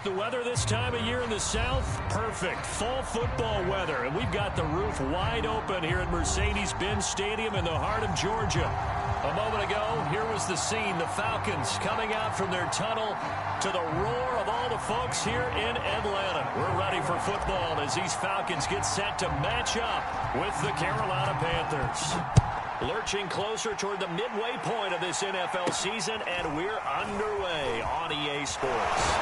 Like the weather this time of year in the South? Perfect. Fall football weather. And we've got the roof wide open here at Mercedes-Benz Stadium in the heart of Georgia. A moment ago, here was the scene. The Falcons coming out from their tunnel to the roar of all the folks here in Atlanta. We're ready for football as these Falcons get set to match up with the Carolina Panthers. Lurching closer toward the midway point of this NFL season, and we're underway on EA Sports.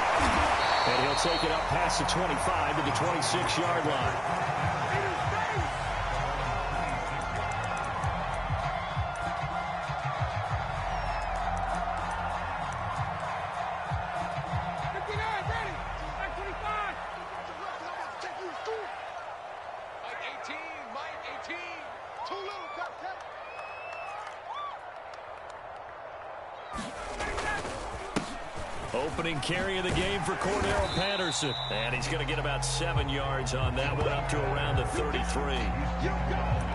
And he'll take it up past the 25 to the 26-yard line. Opening carry of the game for Cordell Patterson. And he's going to get about 7 yards on that one, up to around the 33.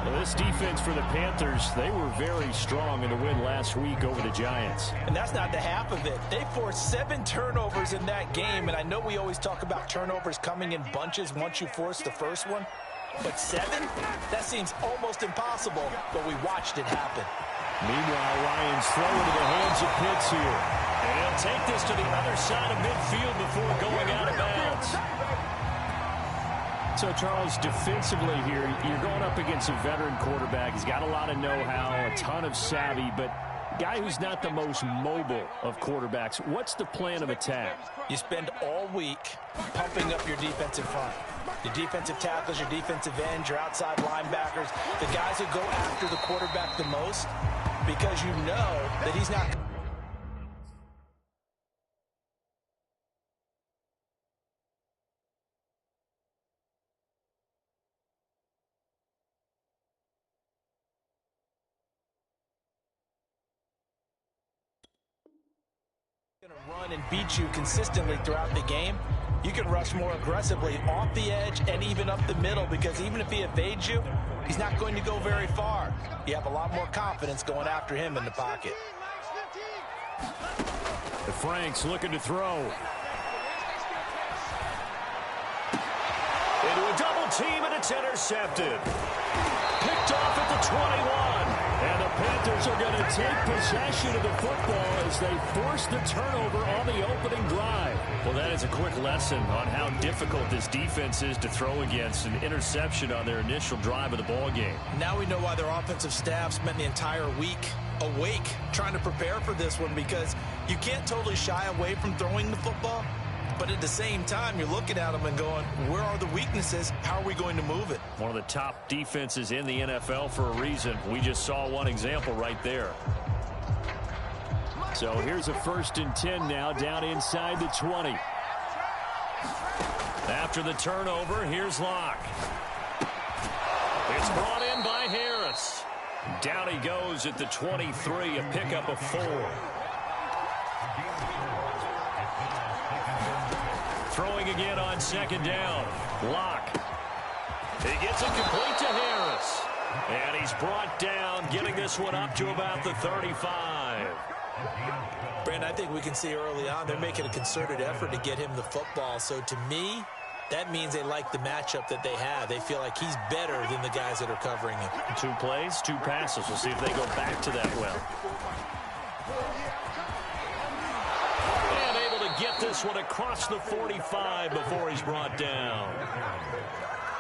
Well, this defense for the Panthers, they were very strong in the win last week over the Giants. And that's not the half of it. They forced 7 turnovers in that game. And I know we always talk about turnovers coming in bunches once you force the first one. But 7? That seems almost impossible. But we watched it happen. Meanwhile, Lions throw into the hands of Pitts here. And he'll take this to the other side of midfield before going out of bounds. So, Charles, defensively here, you're going up against a veteran quarterback. He's got a lot of know-how, a ton of savvy, but a guy who's not the most mobile of quarterbacks. What's the plan of attack? You spend all week pumping up your defensive front. Your defensive tackles, your defensive ends, your outside linebackers, the guys who go after the quarterback the most, because you know that he's not going to run and beat you consistently throughout the game. You can rush more aggressively off the edge and even up the middle, because even if he evades you, he's not going to go very far. You have a lot more confidence going after him in the pocket. The Franks looking to throw. Into a double team, and it's intercepted. Picked off at the 21. And the Panthers are going to take possession of the football as they force the turnover on the opening drive. Well, that is a quick lesson on how difficult this defense is to throw against. An interception on their initial drive of the ball game. Now we know why their offensive staff spent the entire week awake trying to prepare for this one, because you can't totally shy away from throwing the football. But at the same time, you're looking at them and going, where are the weaknesses? How are we going to move it? One of the top defenses in the NFL for a reason. We just saw one example right there. So here's a 1st and 10 now, down inside the 20. After the turnover, here's Locke. It's brought in by Harris. Down he goes at the 23, a pickup of 4. Throwing again on 2nd down. Locke. He gets it complete to Harris. And he's brought down, getting this one up to about the 35. Brandon, I think we can see early on they're making a concerted effort to get him the football. So to me, that means they like the matchup that they have. They feel like he's better than the guys that are covering him. 2 plays, 2 passes. We'll see if they go back to that well. Get this one across the 45 before he's brought down.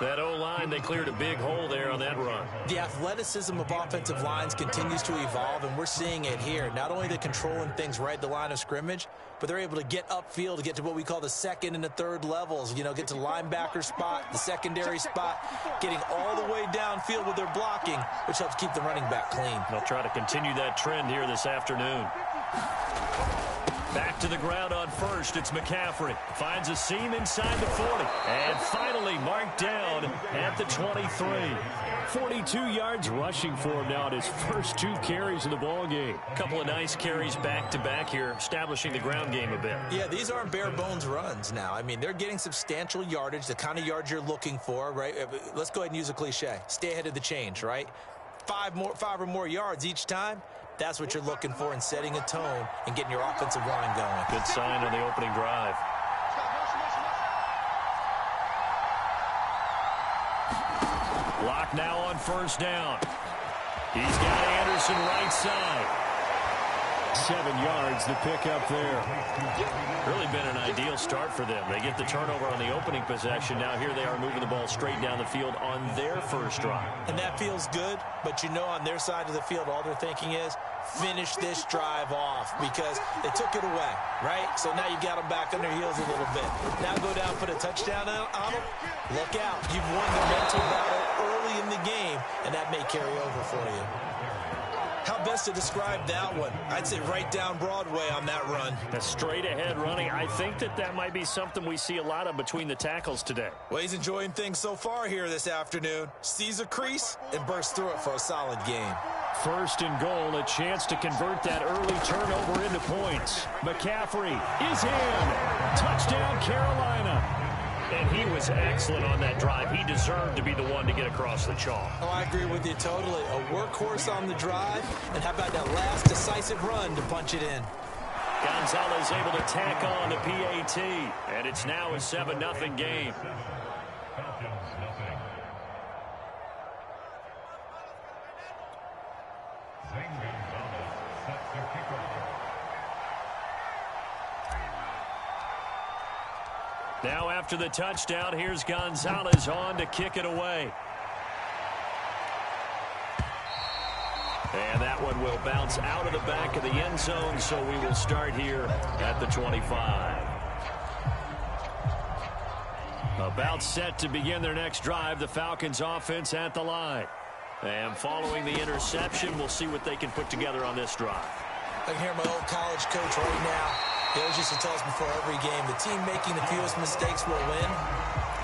That O-line, they cleared a big hole there on that run. The athleticism of offensive lines continues to evolve, and we're seeing it here. Not only they're controlling things right at the line of scrimmage, but they're able to get upfield to get to what we call the 2nd and the 3rd levels. You know, get to the linebacker spot, the secondary spot, getting all the way downfield with their blocking, which helps keep the running back clean. They'll try to continue that trend here this afternoon. Back to the ground on 1st. It's McCaffrey. Finds a seam inside the 40. And finally marked down at the 23. 42 yards rushing for him now in his first 2 carries of the ball game. A couple of nice carries back-to-back here, establishing the ground game a bit. Yeah, these aren't bare-bones runs now. I mean, they're getting substantial yardage, the kind of yards you're looking for, right? Let's go ahead and use a cliche. Stay ahead of the change, right? 5 or more yards each time. That's what you're looking for in setting a tone and getting your offensive line going. Good sign on the opening drive. Lock now on first down. He's got Anderson right side. 7 yards, the pickup there. Really been an ideal start for them. They get the turnover on the opening possession. Now here they are moving the ball straight down the field on their first drive. And that feels good, but you know on their side of the field, all they're thinking is, finish this drive off because they took it away, right? So now you got them back on their heels a little bit. Now go down, put a touchdown on them. Look out. You've won the mental battle early in the game, and that may carry over for you. How best to describe that one? I'd say right down Broadway on that run. A straight ahead running. I think that might be something we see a lot of between the tackles today. Well, he's enjoying things so far here this afternoon. Sees a crease and bursts through it for a solid game. First and goal, a chance to convert that early turnover into points. McCaffrey is in. Touchdown, Carolina. And he was excellent on that drive. He deserved to be the one to get across the chalk. Oh, I agree with you totally. A workhorse on the drive. And how about that last decisive run to punch it in? Gonzalez able to tack on the PAT. And it's now a 7-0 game. Now after the touchdown, here's Gonzalez on to kick it away. And that one will bounce out of the back of the end zone, so we will start here at the 25. About set to begin their next drive, the Falcons offense at the line. And following the interception, we'll see what they can put together on this drive. I can hear my old college coach right now. He always used to tell us before every game, the team making the fewest mistakes will win.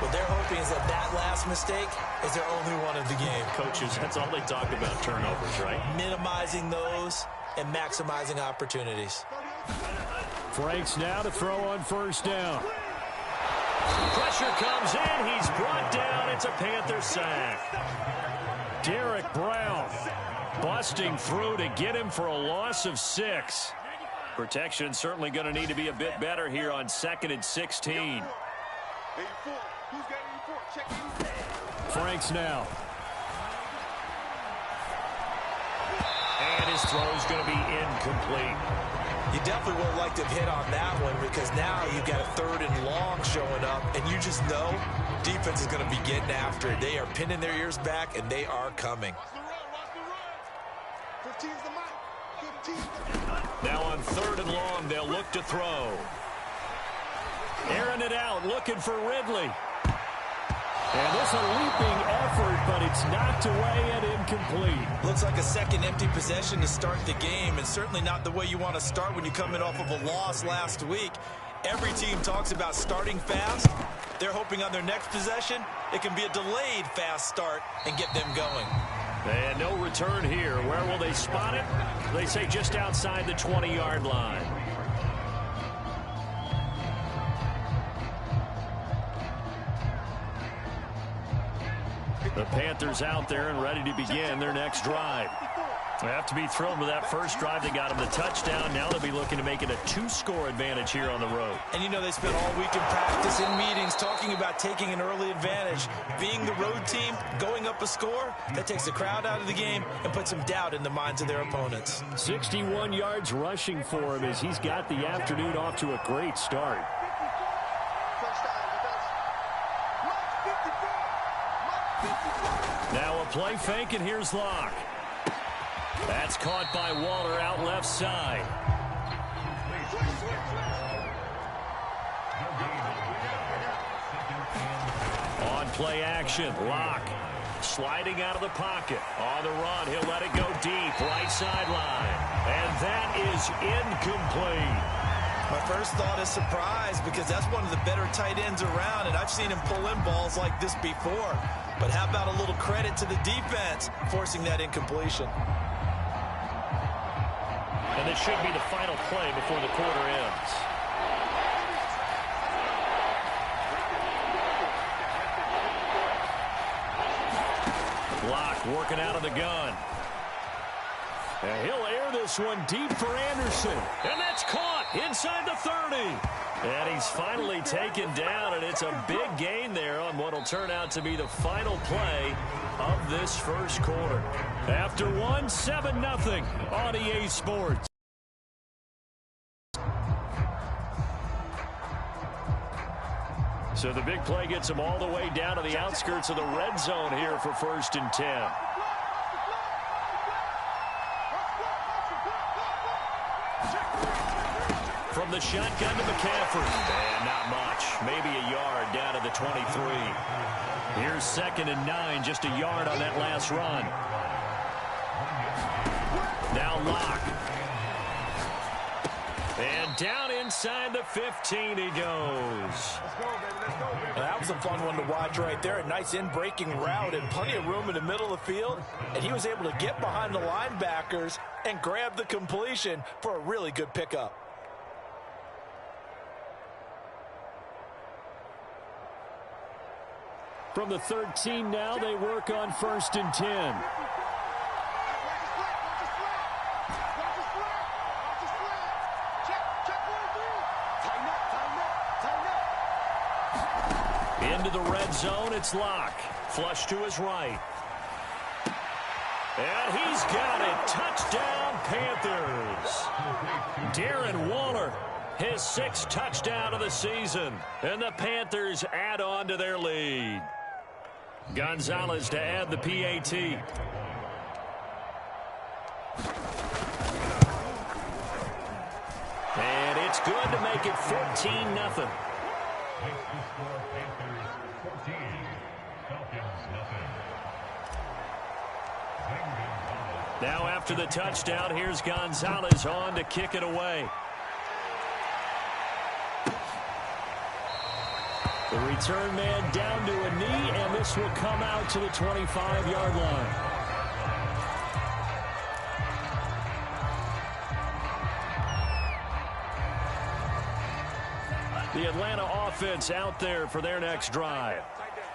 What they're hoping is that that last mistake is their only one of the game. Coaches, that's all they talk about, turnovers, right? Minimizing those and maximizing opportunities. Franks now to throw on first down. Pressure comes in. He's brought down. It's a Panther sack. Derek Brown busting through to get him for a loss of 6. Protection certainly going to need to be a bit better here on 2nd and 16. Franks now. And his throw is going to be incomplete. You definitely would like to hit on that one because now you've got a 3rd and long showing up, and you just know defense is going to be getting after it. They are pinning their ears back, and they are coming. Now on 3rd and long, they'll look to throw. Airing it out, looking for Ridley. And this a leaping effort, but it's knocked away and incomplete. Looks like a second empty possession to start the game, and certainly not the way you want to start when you come in off of a loss last week. Every team talks about starting fast. They're hoping on their next possession, it can be a delayed fast start and get them going. And no return here. Where will they spot it? They say just outside the 20-yard line. The Panthers out there and ready to begin their next drive. They have to be thrilled with that first drive. They got them the touchdown. Now they'll be looking to make it a 2-score advantage here on the road. And you know they spent all week in practice, in meetings, talking about taking an early advantage. Being the road team, going up a score, that takes the crowd out of the game and puts some doubt in the minds of their opponents. 61 yards rushing for him as he's got the afternoon off to a great start. Now a play fake, and here's Locke. That's caught by Waller out left side. On play action, Locke sliding out of the pocket. On the run, he'll let it go deep, right sideline. And that is incomplete. My first thought is surprise because that's one of the better tight ends around, and I've seen him pull in balls like this before. But how about a little credit to the defense forcing that incompletion? And this should be the final play before the quarter ends. Locke working out of the gun. And he'll air this one deep for Anderson. And that's caught inside the 30. And he's finally taken down, and it's a big gain there on what will turn out to be the final play of this first quarter. After one, 7-0 on EA Sports. So the big play gets him all the way down to the outskirts of the red zone here for 1st and 10. From the shotgun to McCaffrey. And not much. Maybe a yard down to the 23. Here's 2nd and 9. Just a yard on that last run. Now Locke. And down inside the 15 he goes. That was a fun one to watch right there. A nice in-breaking route and plenty of room in the middle of the field. And he was able to get behind the linebackers and grab the completion for a really good pickup. From the 13 now, they work on 1st and 10. Into the red zone, it's Locke. Flush to his right. And he's got it. Touchdown, Panthers. Darren Waller, his 6th touchdown of the season. And the Panthers add on to their lead. Gonzalez to add the PAT. And it's good to make it 14-0. Now after the touchdown, here's Gonzalez on to kick it away. The return man down to a knee, and this will come out to the 25-yard line. The Atlanta offense out there for their next drive.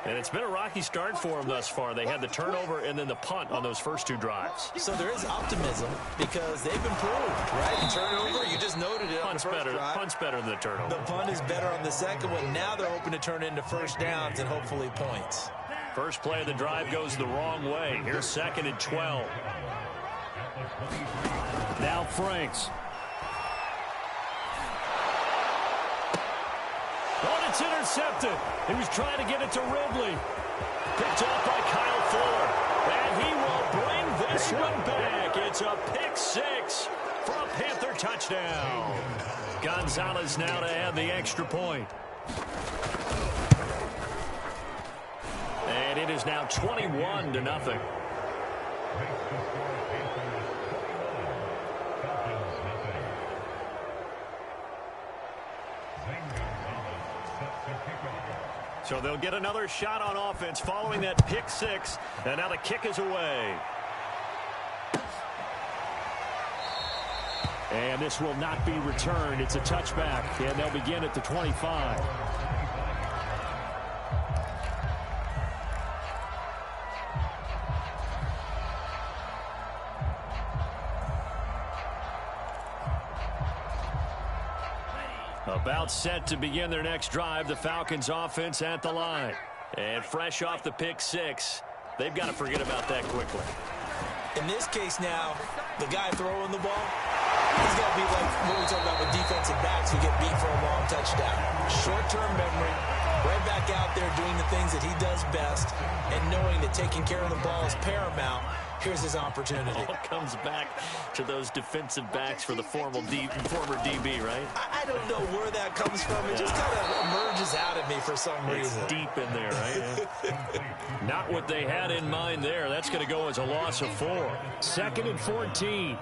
And it's been a rocky start for them thus far. They had the turnover and then the punt on those first 2 drives. So there is optimism because they've improved, right? The turnover, you just noted it on the first drive. Punt's better than the turnover. The punt is better on the second one. Now they're hoping to turn it into first downs and hopefully points. First play of the drive goes the wrong way. Here's 2nd and 12. Now Franks. Oh, it's intercepted. He was trying to get it to Ridley. Picked off by Kyle Fuller. And he will bring this one back. It's a pick-6 for a Panther touchdown. Gonzalez now to add the extra point. And it is now 21-0. So they'll get another shot on offense following that pick-6. And now the kick is away. And this will not be returned. It's a touchback. And they'll begin at the 25. About set to begin their next drive. The Falcons offense at the line. And fresh off the pick-6, they've got to forget about that quickly. In this case now, the guy throwing the ball, he's got to be like what we talk about with defensive backs who get beat for a long touchdown. Short-term memory, right back out there doing the things that he does best, and knowing that taking care of the ball is paramount. Here's his opportunity. All comes back to those defensive backs for the former DB, right? I don't know where that comes from. It just kind of emerges out at me for some reason. It's deep in there, right? Not what they had in mind there. That's going to go as a loss of 4. 2nd and 14.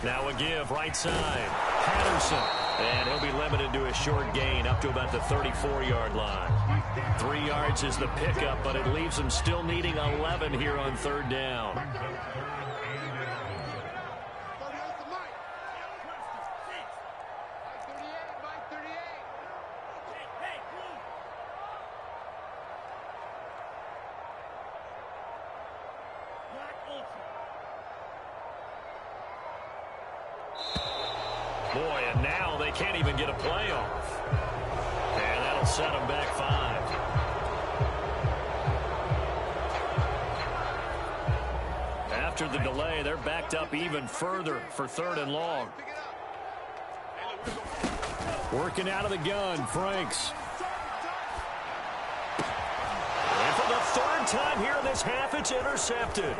Now a give, right side. Patterson. And he'll be limited to a short gain up to about the 34-yard line. 3 yards is the pickup, but it leaves them still needing 11 here on 3rd down. Boy, and now they can't even get a play off. And that'll set them back 5. After the delay, they're backed up even further for 3rd and long. Working out of the gun, Franks. And for the 3rd time here in this half, it's intercepted.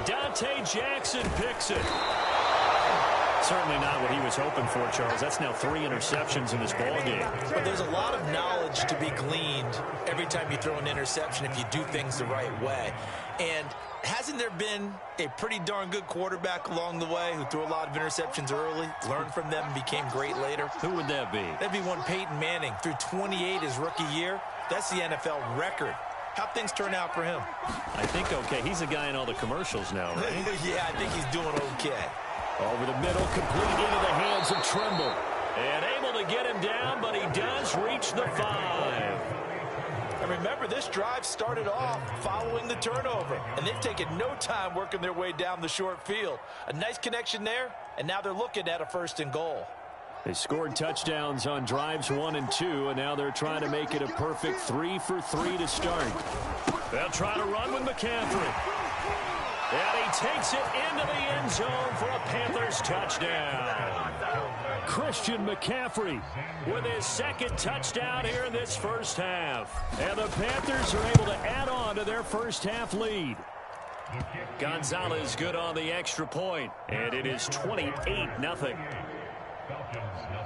Dante Jackson picks it. Certainly not what he was hoping for, Charles. That's now 3 interceptions in this ballgame. But there's a lot of knowledge to be gleaned every time you throw an interception if you do things the right way. And hasn't there been a pretty darn good quarterback along the way who threw a lot of interceptions early, learned from them, and became great later? Who would that be? That'd be one Peyton Manning. Threw 28 his rookie year. That's the NFL record. How'd things turn out for him? I think okay. He's the guy in all the commercials now, right? Yeah, I think he's doing okay. Over the middle, complete into the hands of Trimble. And able to get him down, but he does reach the 5. And remember, this drive started off following the turnover. And they've taken no time working their way down the short field. A nice connection there, and now they're looking at a 1st and goal. They scored touchdowns on drives 1 and 2, and now they're trying to make it a perfect 3 for 3 to start. They'll try to run with McCaffrey. And he takes it into the end zone for a Panthers touchdown. Christian McCaffrey with his 2nd touchdown here in this first half. And the Panthers are able to add on to their first half lead. Gonzalez good on the extra point, and it is 28-0.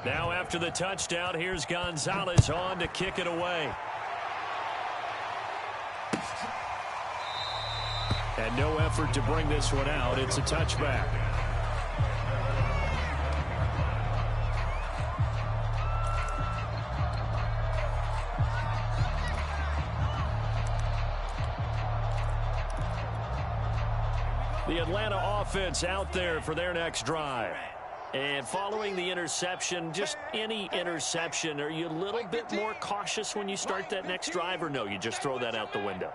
Now after the touchdown, here's Gonzalez on to kick it away. And no effort to bring this one out. It's a touchback. The Atlanta offense out there for their next drive. And following the interception, just any interception, are you a little bit more cautious when you start that next drive, or no, you just throw that out the window?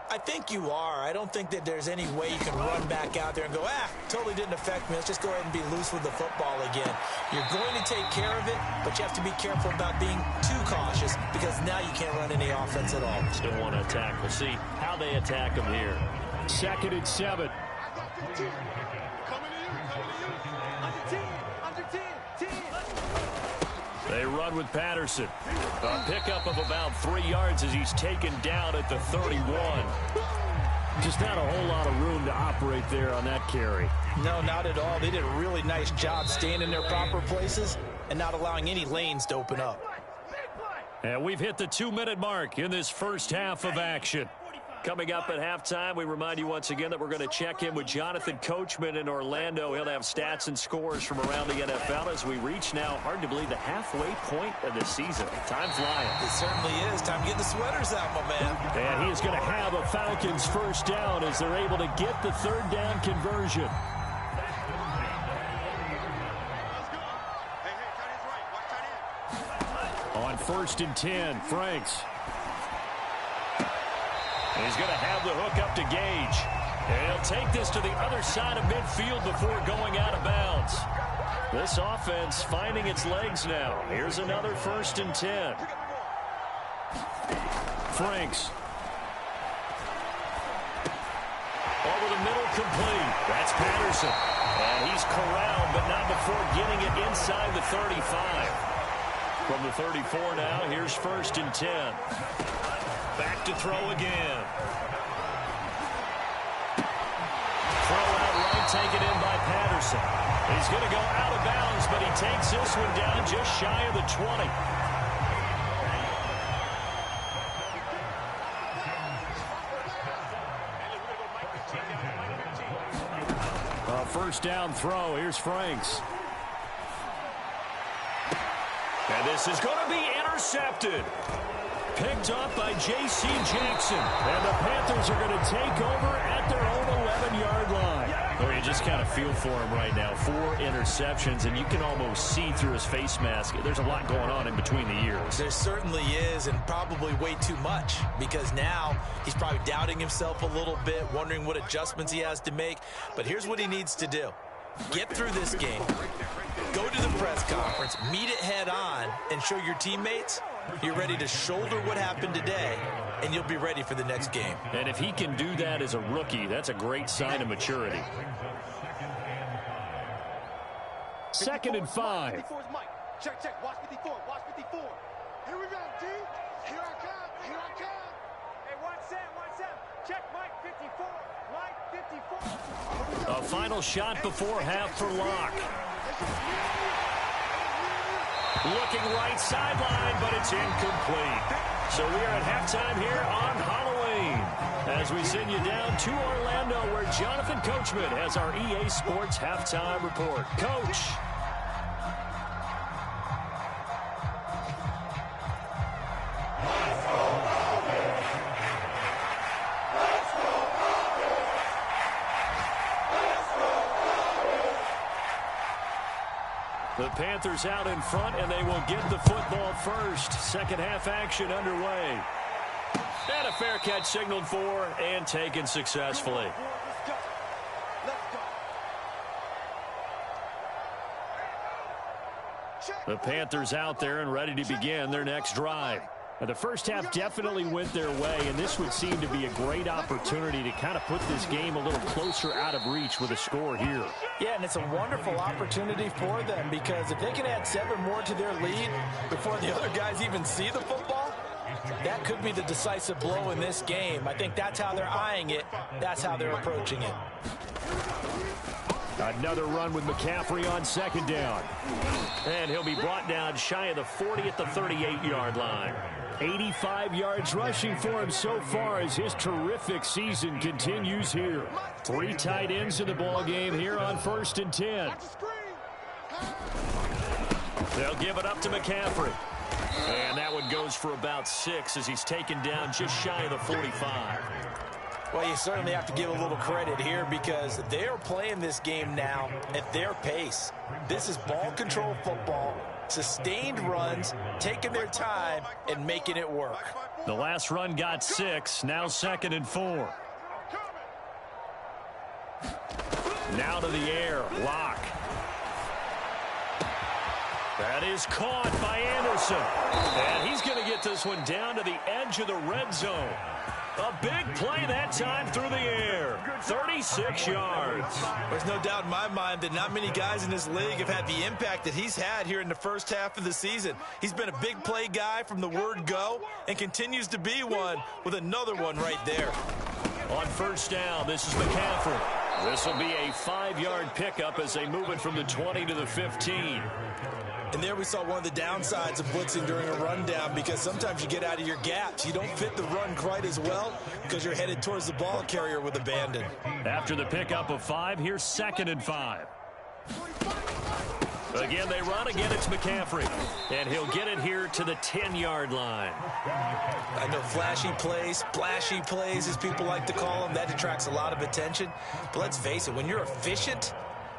I think you are. I don't think that there's any way you can run back out there and go, totally didn't affect me. Let's just go ahead and be loose with the football again. You're going to take care of it, but you have to be careful about being too cautious because now you can't run any offense at all. Still want to attack. We'll see how they attack them here. 2nd and 7. They run with Patterson. A pickup of about 3 yards as he's taken down at the 31. Just not a whole lot of room to operate there on that carry. No, not at all. They did a really nice job staying in their proper places and not allowing any lanes to open up. And we've hit the 2-minute mark in this first half of action. Coming up at halftime, we remind you once again that we're going to check in with Jonathan Coachman in Orlando. He'll have stats and scores from around the NFL as we reach now, hard to believe, the halfway point of the season. Time flying. It certainly is. Time to get the sweaters out, my man. And he is going to have a Falcons first down as they're able to get the 3rd down conversion. On 1st and 10, Franks. He's going to have the hook up to Gage. And he'll take this to the other side of midfield before going out of bounds. This offense finding its legs now. Here's another 1st and 10. Franks. Over the middle, complete. That's Patterson. And he's corralled, but not before getting it inside the 35. From the 34 now, here's 1st and 10. Back to throw again. Throw out right, taken in by Patterson. He's going to go out of bounds, but he takes this one down just shy of the 20. A 1st down throw. Here's Franks. And this is going to be intercepted. Picked up by J.C. Jackson. And the Panthers are going to take over at their own 11-yard line. Oh, you just kind of feel for him right now. 4 interceptions, and you can almost see through his face mask. There's a lot going on in between the ears. There certainly is, and probably way too much, because now he's probably doubting himself a little bit, wondering what adjustments he has to make. But here's what he needs to do. Get through this game. Go to the press conference, meet it head on, and show your teammates you're ready to shoulder what happened today, and you'll be ready for the next game. And if he can do that as a rookie, that's a great sign of maturity. 2nd and 5. Check, check. Watch 54. Watch 54. Here we go, D. Here I come. Here I come. Hey, watch Sam. Watch Sam. Check Mike 54. Mike 54. A final shot before half for Locke. Looking right sideline, but it's incomplete. So we are at halftime here on Halloween as we send you down to Orlando where Jonathan Coachman has our EA Sports halftime report. Coach. The Panthers out in front, and they will get the football first. Second half action underway. And a fair catch signaled for and taken successfully. The Panthers out there and ready to begin their next drive. Now, the first half definitely went their way, and this would seem to be a great opportunity to kind of put this game a little closer out of reach with a score here. Yeah, and it's a wonderful opportunity for them because if they can add 7 more to their lead before the other guys even see the football, that could be the decisive blow in this game. I think that's how they're eyeing it. That's how they're approaching it. Another run with McCaffrey on 2nd down. And he'll be brought down shy of the 40 at the 38-yard line. 85 yards rushing for him so far as his terrific season continues here. 3 tight ends in the ball game here on 1st and 10. They'll give it up to McCaffrey. And that one goes for about 6 as he's taken down just shy of the 45. Well, you certainly have to give a little credit here because they are playing this game now at their pace. This is ball control football, sustained runs, taking their time, and making it work. The last run got 6, now 2nd and 4. Now to the air, Locke. That is caught by Anderson. And he's going to get this one down to the edge of the red zone. A big play that time through the air. 36 yards. There's no doubt in my mind that not many guys in this league have had the impact that he's had here in the first half of the season. He's been a big play guy from the word go and continues to be one with another one right there. On 1st down, this is McCaffrey. This will be a 5-yard pickup as they move it from the 20 to the 15. And there we saw one of the downsides of blitzing during a rundown because sometimes you get out of your gaps. You don't fit the run quite as well because you're headed towards the ball carrier with abandon. After the pickup of 5, here's 2nd and 5. Again, they run. Again, it's McCaffrey. And he'll get it here to the 10-yard line. I know flashy plays, splashy plays, as people like to call them, that attracts a lot of attention. But let's face it, when you're efficient,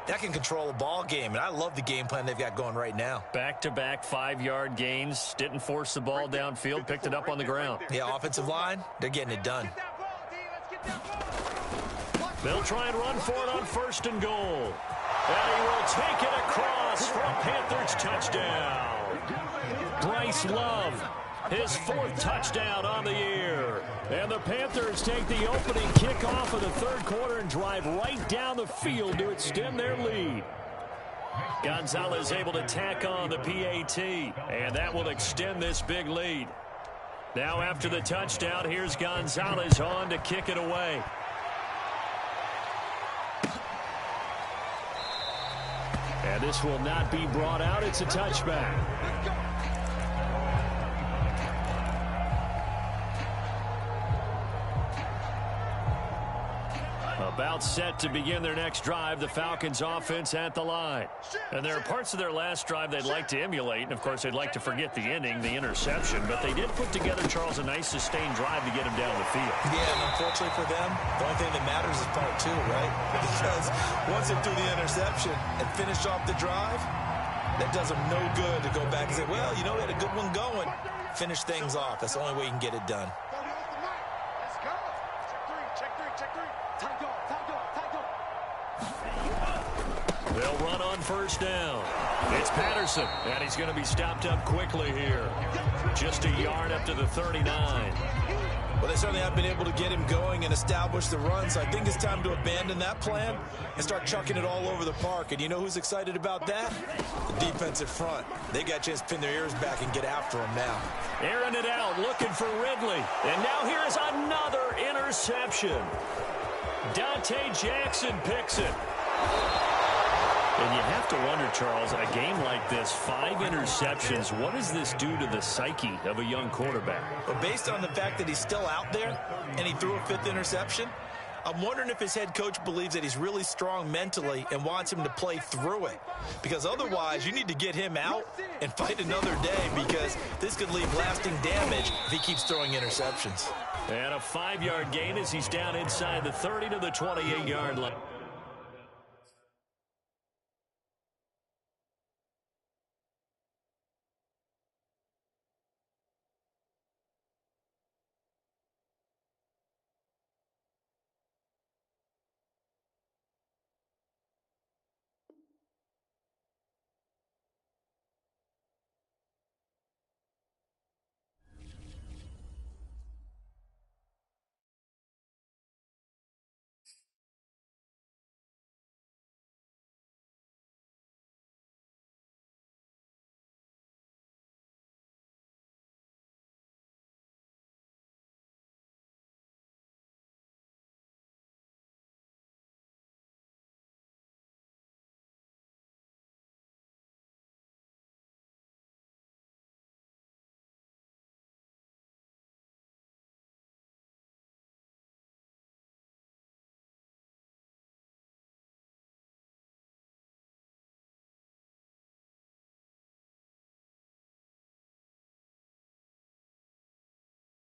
that can control a ball game, and I love the game plan they've got going right now. Back-to-back 5-yard gains. Didn't force the ball downfield. Picked it up on the ground. Yeah, offensive line, they're getting it done. They'll try and run for it on 1st and goal. And he will take it across for a Panthers touchdown. Bryce Love, his 4th touchdown on the year. And the Panthers take the opening kickoff of the 3rd quarter and drive right down the field to extend their lead. Gonzalez able to tack on the PAT, and that will extend this big lead. Now after the touchdown, here's Gonzalez on to kick it away. And this will not be brought out. It's a touchback. About set to begin their next drive, the Falcons offense at the line. And there are parts of their last drive they'd like to emulate, and of course they'd like to forget the ending, the interception, but they did put together, Charles, a nice sustained drive to get him down the field. Yeah, and unfortunately for them, the only thing that matters is part 2, right? Because once they do the interception and finish off the drive, that does them no good to go back and say, well, you know, we had a good one going. Finish things off. That's the only way you can get it done. They'll run on first down. It's Patterson, and he's going to be stopped up quickly here. Just a yard up to the 39. Well, they certainly have been able to get him going and establish the run, so I think it's time to abandon that plan and start chucking it all over the park. And you know who's excited about that? The defensive front. They got a chance to pin their ears back and get after him now. Airing it out, looking for Ridley. And now here's another interception. Dante Jackson picks it. And you have to wonder, Charles, a game like this, 5 interceptions, what does this do to the psyche of a young quarterback? But based on the fact that he's still out there and he threw a 5th interception, I'm wondering if his head coach believes that he's really strong mentally and wants him to play through it. Because otherwise, you need to get him out and fight another day, because this could leave lasting damage if he keeps throwing interceptions. And a 5-yard gain as he's down inside the 30 to the 28-yard line.